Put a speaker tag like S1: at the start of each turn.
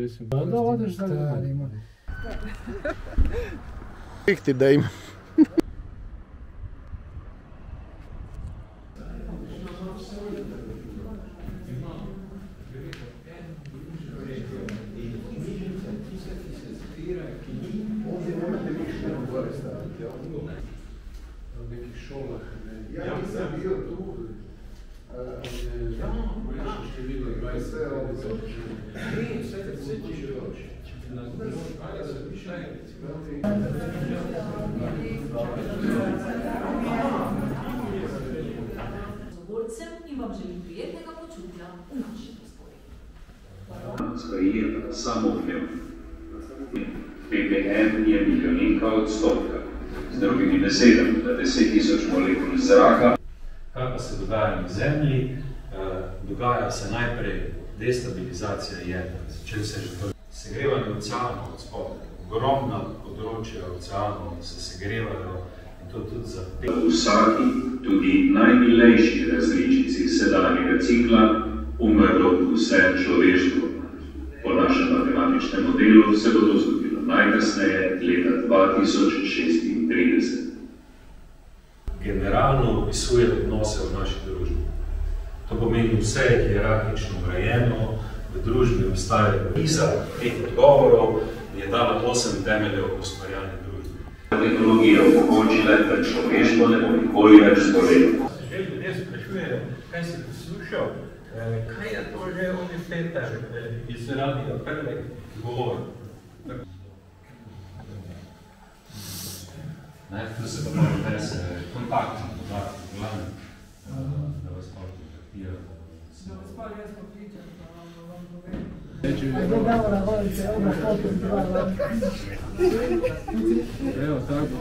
S1: pesem.
S2: Da odeš za ljudima.
S3: Ti da ima.
S1: V nekih šolah.
S4: Ja, nisem bil tu.
S1: Število 20. Vse ti že roči.
S5: Zagovorcem in vam želim prijetnega počutja v naši prostori.
S6: Sprejeta samoumevno. ppm je milijoninka odstotka. Z drugimi besedami, na 10.000 molekul zraka.
S7: Kaj pa se dogaja na Zemlji? Dogaja se najprej destabilizacija jedra. Začeli se že to segrevanje oceanov od spodaj. Ogromna področja oceanov se segrevajo in to tudi za
S6: V vsaki, tudi najmilejši različici sedanjega cikla umrlo vse človeštvo. Po našem matematičnem modelu se bo to zgodilo najkasneje leta 2036.
S7: Generalno opisuje odnose v naši družbi. To pomeni vse je hierarhično urejeno, v družbi obstaja kriza teh odgovorov in je dala 8 temeljev ustvarjanja družbe.
S6: Tehnologija omogočila, da človeštvo ne bo nikoli več zbolelo.
S8: Že ljudje sprašujejo, kaj si poslušal, kaj je to že oni Peter iz radija prve govor.
S7: Tu se pa moram vse kontaktno podati v glavnem, da vas pa kontaktira.
S2: Da vas pa jaz pokličem, da vam povem. Ajde, Davora, volite, ona foto,
S1: Evo, tako.